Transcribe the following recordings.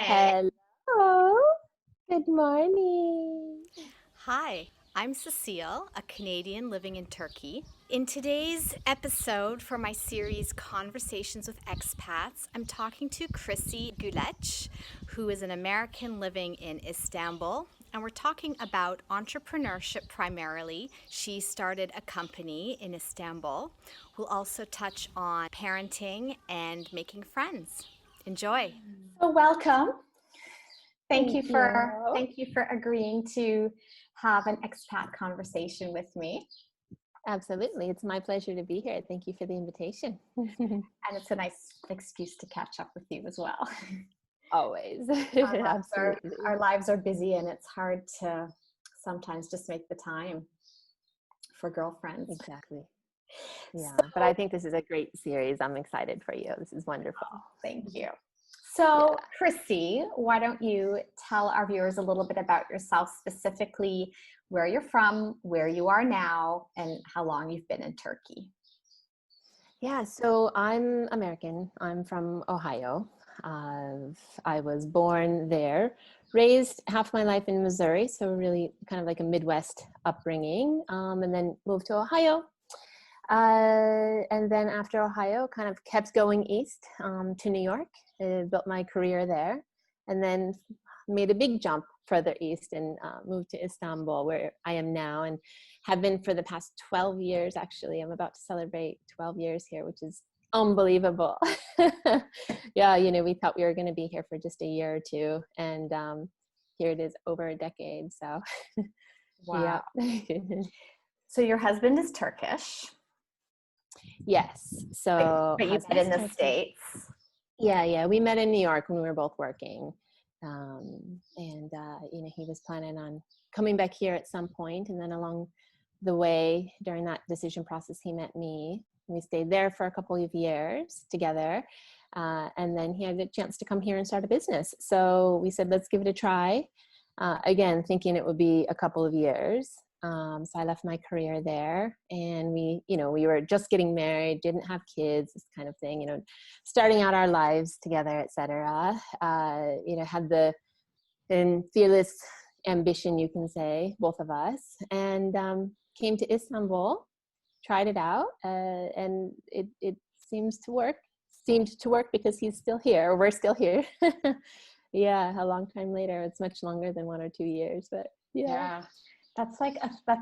Hello. Good morning. Hi, I'm Cecile, a Canadian living in Turkey. In today's episode for my series Conversations with Expats, I'm talking to Chrissy Güleç, who is an American living in Istanbul. And we're talking about entrepreneurship primarily. She started a company in Istanbul. We'll also touch on parenting and making friends. Enjoy. So welcome. Thank you Thank for agreeing to have an expat conversation with me. Absolutely. It's my pleasure to be here. Thank you for the invitation. And it's a nice excuse to catch up with you as well. Always. Our lives are busy and it's hard to sometimes just make the time for girlfriends. Exactly. Yeah, but I think this is a great series. I'm excited for you. This is wonderful. Thank you. So, Chrissy, why don't you tell our viewers a little bit about yourself, specifically where you're from, where you are now, and how long you've been in Turkey? Yeah, so I'm American. I'm from Ohio. I was born there, raised half my life in Missouri, so really kind of like a Midwest upbringing, and then moved to Ohio. And then after Ohio, kind of kept going east to New York, built my career there, and then made a big jump further east and moved to Istanbul, where I am now and have been for the past 12 years. Actually, I'm about to celebrate 12 years here, which is unbelievable. Yeah, we thought we were going to be here for just a year or two, and here it is over a decade. So, wow. Yeah. So your husband is Turkish. Yes. So but you met in the States. Yeah. We met in New York when we were both working. He was planning on coming back here at some point. And then along the way, during that decision process, he met me. We stayed there for a couple of years together. And then he had a chance to come here and start a business. So we said, let's give it a try. Again, thinking it would be a couple of years. So I left my career there, and we were just getting married, didn't have kids, this kind of thing, starting out our lives together, etc. Had the fearless ambition, you can say, both of us, and came to Istanbul, tried it out, and it seemed to work because he's still here, or we're still here. Yeah, a long time later. It's much longer than 1 or 2 years, but yeah. That's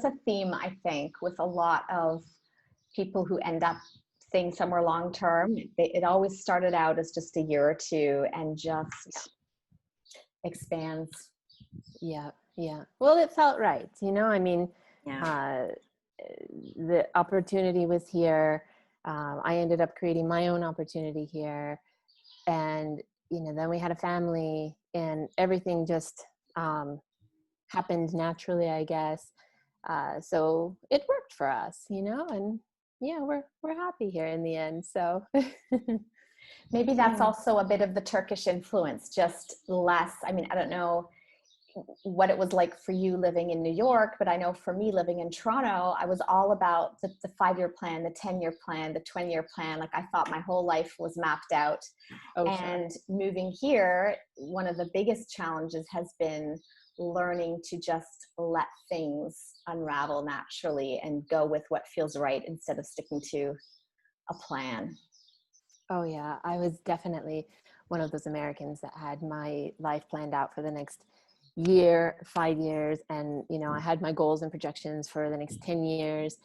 a theme, I think, with a lot of people who end up staying somewhere long term. It always started out as just a year or two and just expands. Yeah. Well, it felt right, the opportunity was here. I ended up creating my own opportunity here, and then we had a family, and everything just happened naturally, I guess. So it worked for us, and yeah, we're happy here in the end. So maybe that's also a bit of the Turkish influence, just less. I mean, I don't know what it was like for you living in New York, but I know for me living in Toronto, I was all about the 5-year plan, the 10-year plan, the 20-year plan. Like I thought my whole life was mapped out. And moving here, one of the biggest challenges has been learning to just let things unravel naturally and go with what feels right instead of sticking to a plan. Oh yeah, I was definitely one of those Americans that had my life planned out for the next year, 5 years, and I had my goals and projections for the next 10 years.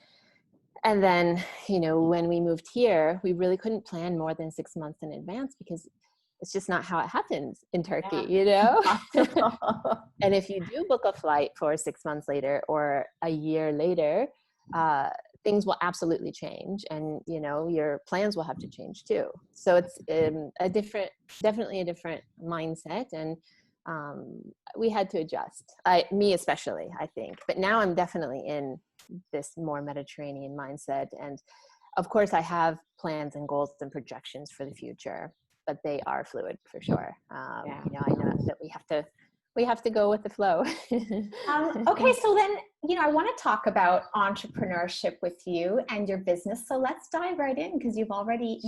And then when we moved here, we really couldn't plan more than 6 months in advance because it's just not how it happens in Turkey, And if you do book a flight for 6 months later or a year later, things will absolutely change, and your plans will have to change too. So it's definitely a different mindset, and we had to adjust. Me especially, I think. But now I'm definitely in this more Mediterranean mindset, and of course I have plans and goals and projections for the future, but they are fluid for sure. I know that we have to we have to go with the flow. Okay, so then, I want to talk about entrepreneurship with you and your business. So let's dive right in, because you've already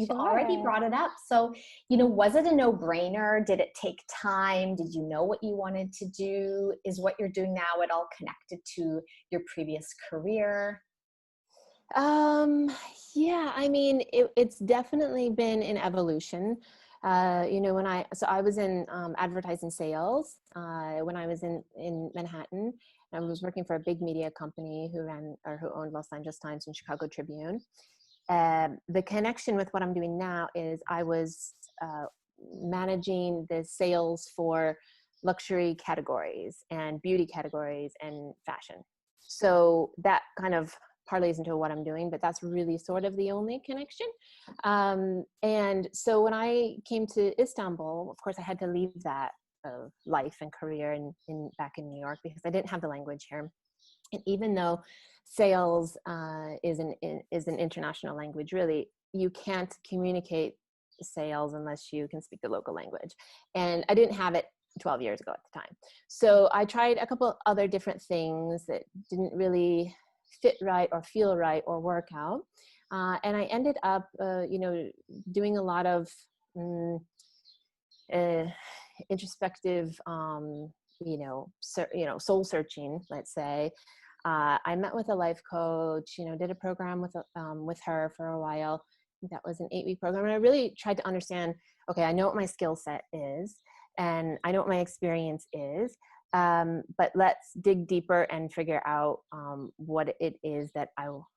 brought it up. So, was it a no-brainer? Did it take time? Did you know what you wanted to do? Is what you're doing now at all connected to your previous career? Yeah, I mean, it's definitely been an evolution. I was in advertising sales when I was in Manhattan. I was working for a big media company who owned Los Angeles Times and Chicago Tribune. The connection with what I'm doing now is I was managing the sales for luxury categories and beauty categories and fashion. So that kind of parlays into what I'm doing, but that's really sort of the only connection. And so when I came to Istanbul, of course, I had to leave that life and career back in New York, because I didn't have the language here. And even though sales is an international language, really, you can't communicate sales unless you can speak the local language. And I didn't have it 12 years ago at the time. So I tried a couple other different things that didn't really fit right or feel right or work out. And I ended up, doing a lot of introspective, soul searching, let's say. I met with a life coach, did a program with her for a while. That was an 8-week program. And I really tried to understand, okay, I know what my skill set is and I know what my experience is. But let's dig deeper and figure out what it is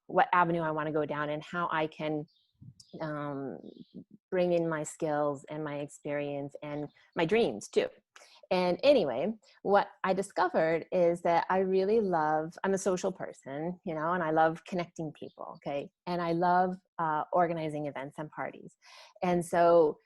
what avenue I want to go down, and how I can bring in my skills and my experience and my dreams too. And anyway, what I discovered is that I'm a social person, and I love connecting people. Okay. And I love organizing events and parties. And so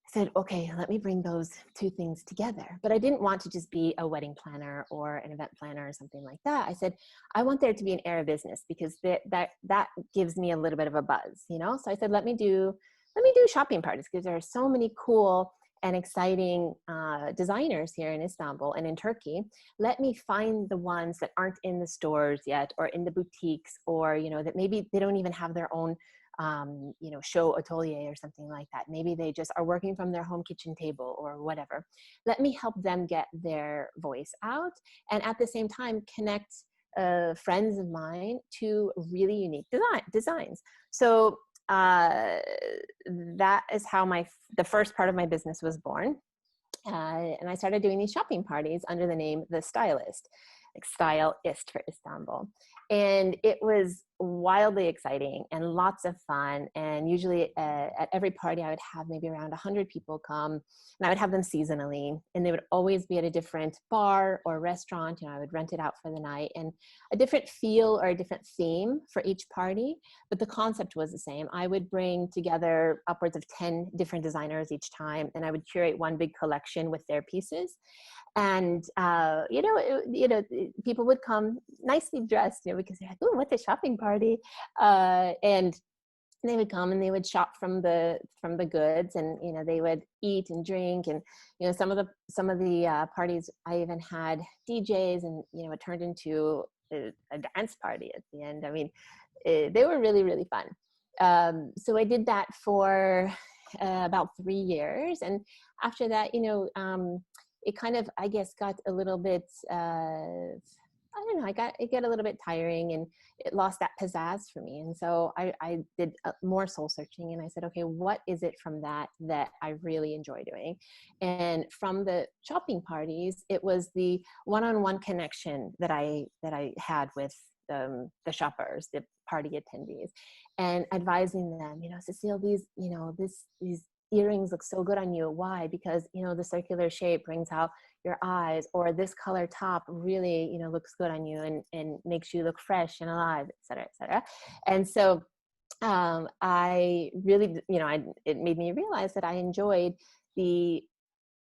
I said, okay, let me bring those two things together. But I didn't want to just be a wedding planner or an event planner or something like that. I said, I want there to be an air of business, because that gives me a little bit of a buzz, So I said, let me do shopping parties, because there are so many cool and exciting designers here in Istanbul and in Turkey. Let me find the ones that aren't in the stores yet, or in the boutiques, or, that maybe they don't even have their own show atelier or something like that. Maybe they just are working from their home kitchen table or whatever. Let me help them get their voice out, and at the same time connect friends of mine to really unique designs. So that is how the first part of my business was born. And I started doing these shopping parties under the name The StyleIST, like StyleIST for Istanbul. And it was wildly exciting and lots of fun. And usually at every party, I would have maybe around 100 people come, and I would have them seasonally. And they would always be at a different bar or restaurant. I would rent it out for the night, and a different feel or a different theme for each party. But the concept was the same. I would bring together upwards of 10 different designers each time, and I would curate one big collection with their pieces. And, people would come nicely dressed, because they're like, oh, what's a shopping party? And they would come and they would shop from the goods, and, they would eat and drink. And, some of the parties, I even had DJs, and, it turned into a dance party at the end. I mean, they were really, really fun. So I did that for about 3 years. And after that, it kind of, I guess, got a little bit, it got a little bit tiring, and it lost that pizzazz for me. And so I did more soul searching, and I said, okay, what is it from that I really enjoy doing? And from the shopping parties, it was the one-on-one connection that I had with the shoppers, the party attendees, and advising them, Cecile, these earrings look so good on you. Why? Because, the circular shape brings out your eyes, or this color top really, looks good on you and makes you look fresh and alive, et cetera, et cetera. And so I really, it made me realize that I enjoyed the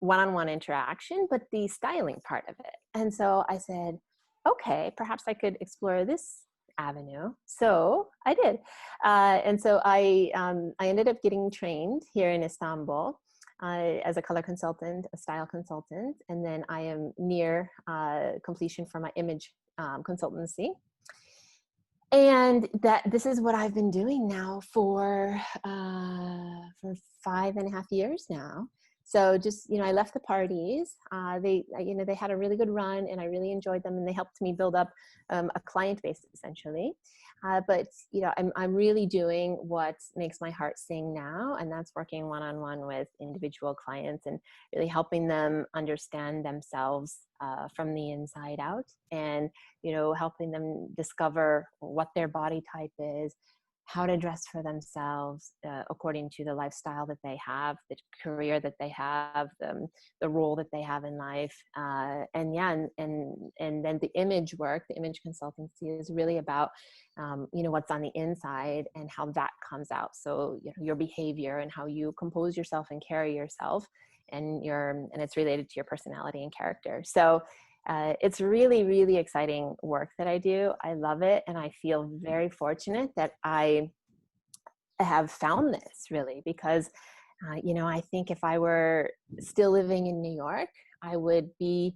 one-on-one interaction, but the styling part of it. And so I said, okay, perhaps I could explore this avenue. So I did. And so I ended up getting trained here in Istanbul as a color consultant, a style consultant, and then I am near completion for my image consultancy. And this is what I've been doing now for 5.5 years now. So just, I left the parties. They had a really good run, and I really enjoyed them, and they helped me build up a client base, essentially. But I'm really doing what makes my heart sing now, and that's working one-on-one with individual clients and really helping them understand themselves from the inside out, and helping them discover what their body type is, how to dress for themselves according to the lifestyle that they have, the career that they have, the role that they have in life. And then the image work, the image consultancy is really about, what's on the inside and how that comes out. So your behavior and how you compose yourself and carry yourself, and it's related to your personality and character. So it's really, really exciting work that I do. I love it. And I feel very fortunate that I have found this, really, because, I think if I were still living in New York, I would be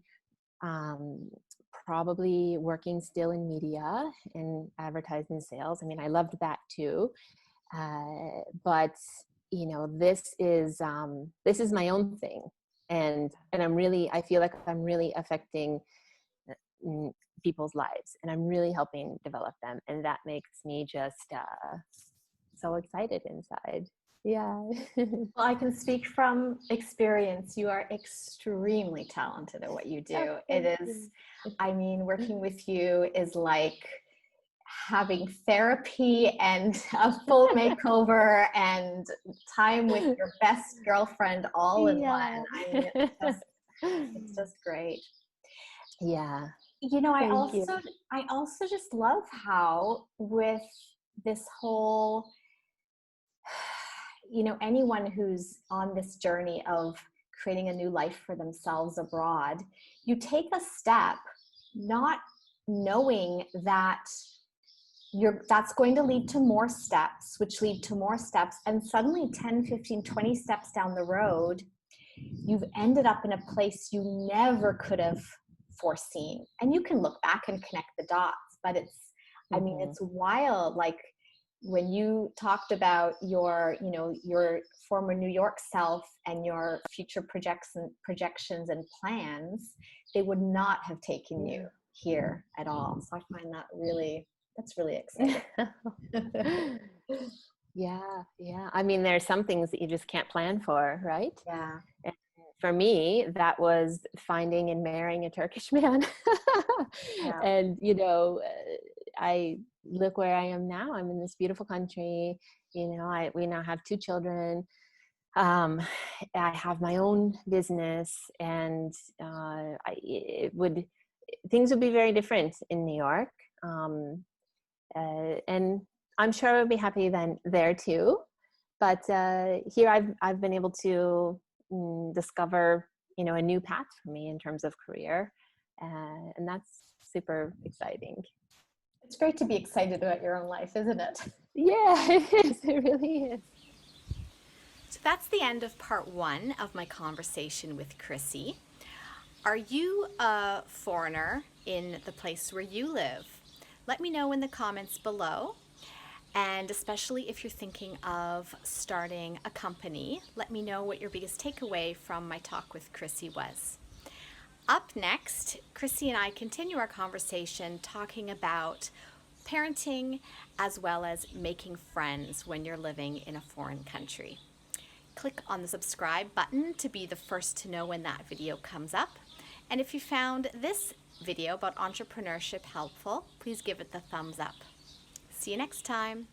probably working still in media and advertising sales. I mean, I loved that too. But, this is my own thing. And I feel like I'm really affecting people's lives, and I'm really helping develop them. And that makes me just so excited inside. Yeah. Well, I can speak from experience. You are extremely talented at what you do. Oh, It is, working with you is like having therapy and a full makeover and time with your best girlfriend all in one. It's just great. Yeah. I also just love how with this whole, anyone who's on this journey of creating a new life for themselves abroad, you take a step not knowing that that's going to lead to more steps, which lead to more steps. And suddenly 10, 15, 20 steps down the road, you've ended up in a place you never could have foreseen. And you can look back and connect the dots, but it's wild. Like when you talked about your former New York self and your future projections and plans, they would not have taken you here at all. So I find that's really exciting. Yeah. I mean, there's some things that you just can't plan for, right? Yeah. And for me, that was finding and marrying a Turkish man. Yeah. And, I look where I am now. I'm in this beautiful country. We now have 2 children. I have my own business, and things would be very different in New York. And I'm sure I would be happy there too. But here I've been able to discover, a new path for me in terms of career. And that's super exciting. It's great to be excited about your own life, isn't it? Yeah, it is. It really is. So that's the end of part 1 of my conversation with Chrissy. Are you a foreigner in the place where you live? Let me know in the comments below. And especially if you're thinking of starting a company, let me know what your biggest takeaway from my talk with Chrissy was. Up next, Chrissy and I continue our conversation talking about parenting as well as making friends when you're living in a foreign country. Click on the subscribe button to be the first to know when that video comes up. And if you found this video about entrepreneurship helpful, please give it the thumbs up. See you next time.